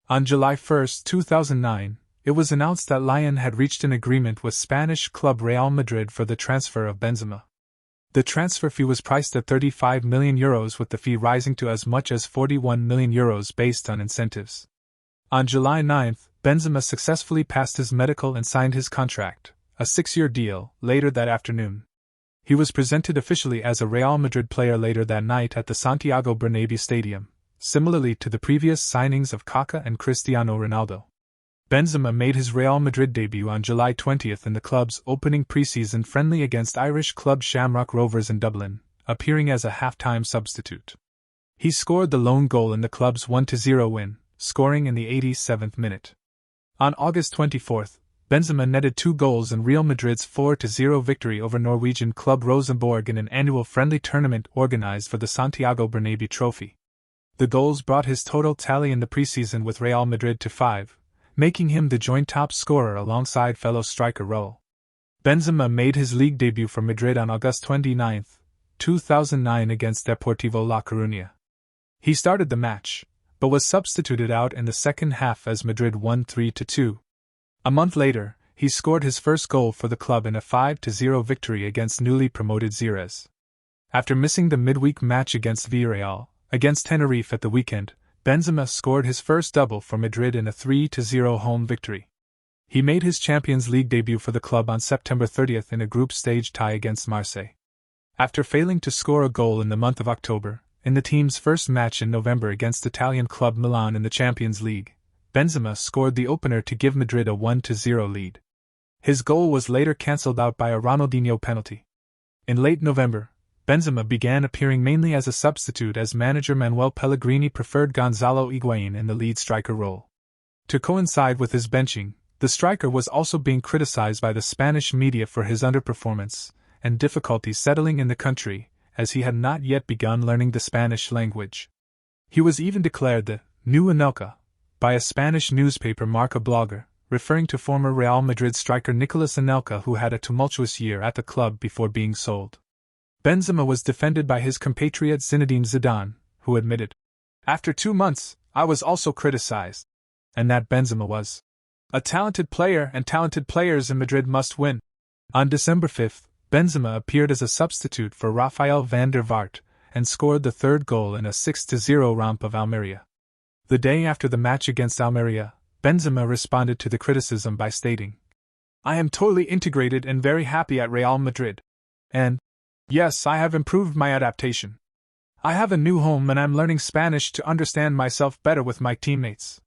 On July 1, 2009, it was announced that Lyon had reached an agreement with Spanish club Real Madrid for the transfer of Benzema. The transfer fee was priced at €35 million, with the fee rising to as much as €41 million based on incentives. On July 9, Benzema successfully passed his medical and signed his contract, a 6-year deal, later that afternoon. He was presented officially as a Real Madrid player later that night at the Santiago Bernabéu Stadium, similarly to the previous signings of Kaká and Cristiano Ronaldo. Benzema made his Real Madrid debut on July 20 in the club's opening preseason friendly against Irish club Shamrock Rovers in Dublin, appearing as a half-time substitute. He scored the lone goal in the club's 1-0 win, scoring in the 87th minute. On August 24, Benzema netted 2 goals in Real Madrid's 4-0 victory over Norwegian club Rosenborg in an annual friendly tournament organized for the Santiago Bernabéu Trophy. The goals brought his total tally in the preseason with Real Madrid to 5, making him the joint top scorer alongside fellow striker Raúl. Benzema made his league debut for Madrid on August 29, 2009 against Deportivo La Coruña. He started the match, but was substituted out in the second half as Madrid won 3-2. A month later, he scored his first goal for the club in a 5-0 victory against newly promoted Xerez. After missing the midweek match against Villarreal, against Tenerife at the weekend, Benzema scored his first double for Madrid in a 3-0 home victory. He made his Champions League debut for the club on September 30 in a group stage tie against Marseille. After failing to score a goal in the month of October, in the team's first match in November against Italian club Milan in the Champions League, Benzema scored the opener to give Madrid a 1-0 lead. His goal was later cancelled out by a Ronaldinho penalty. In late November, Benzema began appearing mainly as a substitute as manager Manuel Pellegrini preferred Gonzalo Higuaín in the lead striker role. To coincide with his benching, the striker was also being criticized by the Spanish media for his underperformance and difficulty settling in the country, as he had not yet begun learning the Spanish language. He was even declared the new Anelka by a Spanish newspaper Marca blogger, referring to former Real Madrid striker Nicolas Anelka, who had a tumultuous year at the club before being sold. Benzema was defended by his compatriot Zinedine Zidane, who admitted, "After 2 months, I was also criticized," and that Benzema was a talented player and talented players in Madrid must win. On December 5, Benzema appeared as a substitute for Rafael van der Vaart and scored the third goal in a 6-0 romp of Almeria. The day after the match against Almeria, Benzema responded to the criticism by stating, "I am totally integrated and very happy at Real Madrid. And, yes, I have improved my adaptation. I have a new home and I'm learning Spanish to understand myself better with my teammates."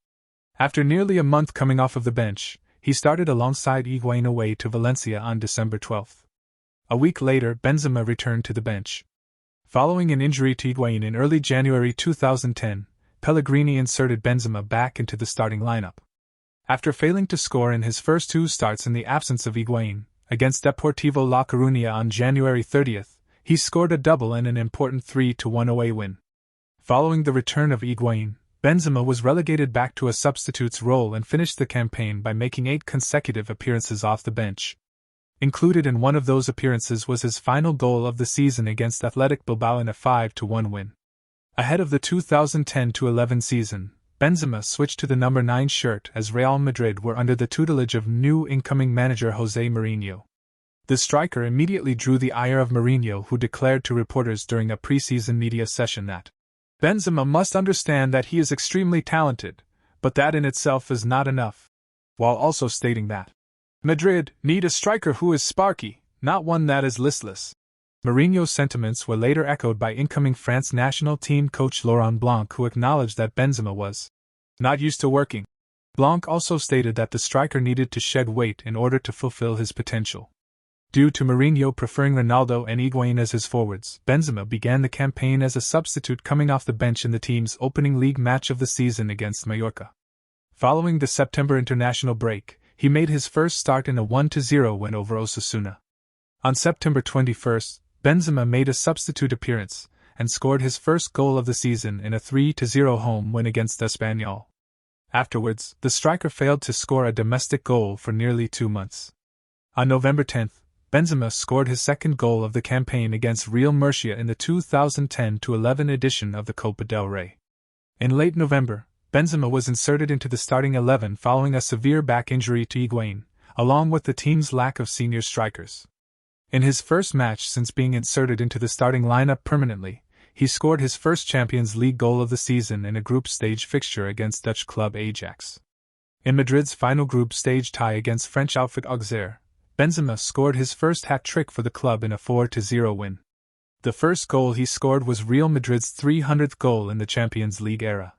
After nearly a month coming off of the bench, he started alongside Higuaín away to Valencia on December 12. A week later, Benzema returned to the bench. Following an injury to Higuaín in early January 2010, Pellegrini inserted Benzema back into the starting lineup. After failing to score in his first 2 starts in the absence of Higuaín, against Deportivo La Coruña on January 30, he scored a double in an important 3-1 away win. Following the return of Higuaín, Benzema was relegated back to a substitute's role and finished the campaign by making 8 consecutive appearances off the bench. Included in one of those appearances was his final goal of the season against Athletic Bilbao in a 5-1 win. Ahead of the 2010-11 season, Benzema switched to the number 9 shirt as Real Madrid were under the tutelage of new incoming manager José Mourinho. The striker immediately drew the ire of Mourinho, who declared to reporters during a pre-season media session that Benzema must understand that he is extremely talented, but that in itself is not enough, while also stating that Madrid need a striker who is sparky, not one that is listless. Mourinho's sentiments were later echoed by incoming France national team coach Laurent Blanc, who acknowledged that Benzema was not used to working. Blanc also stated that the striker needed to shed weight in order to fulfill his potential. Due to Mourinho preferring Ronaldo and Higuaín as his forwards, Benzema began the campaign as a substitute coming off the bench in the team's opening league match of the season against Mallorca. Following the September international break, he made his first start in a 1-0 win over Osasuna. On September 21, Benzema made a substitute appearance and scored his first goal of the season in a 3-0 home win against Espanyol. Afterwards, the striker failed to score a domestic goal for nearly 2 months. On November 10, Benzema scored his second goal of the campaign against Real Murcia in the 2010-11 edition of the Copa del Rey. In late November, Benzema was inserted into the starting 11 following a severe back injury to Higuain, along with the team's lack of senior strikers. In his first match since being inserted into the starting lineup permanently, he scored his first Champions League goal of the season in a group stage fixture against Dutch club Ajax. In Madrid's final group stage tie against French outfit Auxerre, Benzema scored his first hat-trick for the club in a 4-0 win. The first goal he scored was Real Madrid's 300th goal in the Champions League era.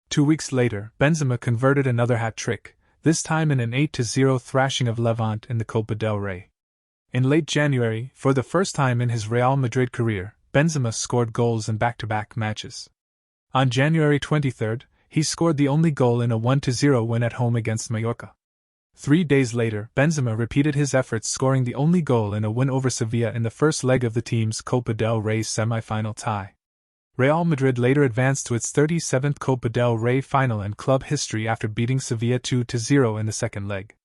2 weeks later, Benzema converted another hat-trick, this time in an 8-0 thrashing of Levante in the Copa del Rey. In late January, for the first time in his Real Madrid career, Benzema scored goals in back-to-back matches. On January 23, he scored the only goal in a 1-0 win at home against Mallorca. 3 days later, Benzema repeated his efforts, scoring the only goal in a win over Sevilla in the first leg of the team's Copa del Rey semi-final tie. Real Madrid later advanced to its 37th Copa del Rey final in club history after beating Sevilla 2-0 in the second leg.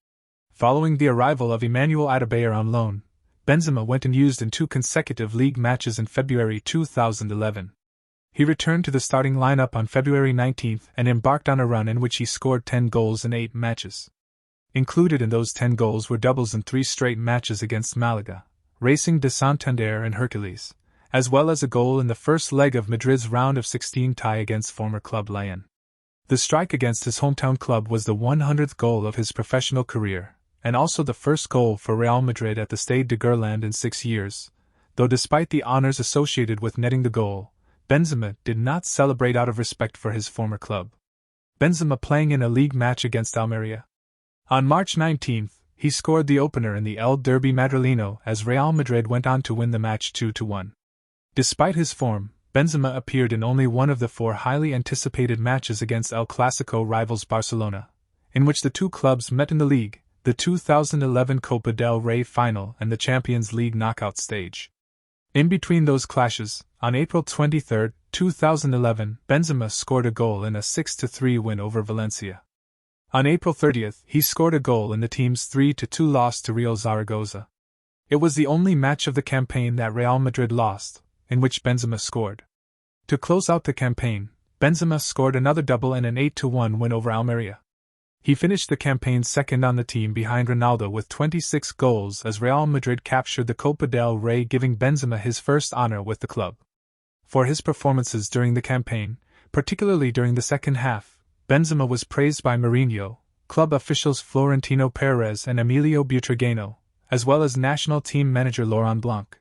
Following the arrival of Emmanuel Adebayor on loan, Benzema went unused in 2 consecutive league matches in February 2011. He returned to the starting lineup on February 19 and embarked on a run in which he scored 10 goals in 8 matches. Included in those 10 goals were doubles in 3 straight matches against Malaga, Racing de Santander and Hercules, as well as a goal in the first leg of Madrid's round of 16 tie against former club Lyon. The strike against his hometown club was the 100th goal of his professional career, and also the first goal for Real Madrid at the Stade de Gerland in 6 years, though despite the honors associated with netting the goal, Benzema did not celebrate out of respect for his former club. Benzema playing in a league match against Almeria. On March 19, he scored the opener in the El Derby Madrileno as Real Madrid went on to win the match 2-1. Despite his form, Benzema appeared in only one of the 4 highly anticipated matches against El Clásico rivals Barcelona, in which the two clubs met in the league, the 2011 Copa del Rey final and the Champions League knockout stage. In between those clashes, on April 23, 2011, Benzema scored a goal in a 6-3 win over Valencia. On April 30, he scored a goal in the team's 3-2 loss to Real Zaragoza. It was the only match of the campaign that Real Madrid lost, in which Benzema scored. To close out the campaign, Benzema scored another double in an 8-1 win over Almeria. He finished the campaign second on the team behind Ronaldo with 26 goals as Real Madrid captured the Copa del Rey, giving Benzema his first honor with the club. For his performances during the campaign, particularly during the second half, Benzema was praised by Mourinho, club officials Florentino Perez and Emilio Butragueño, as well as national team manager Laurent Blanc.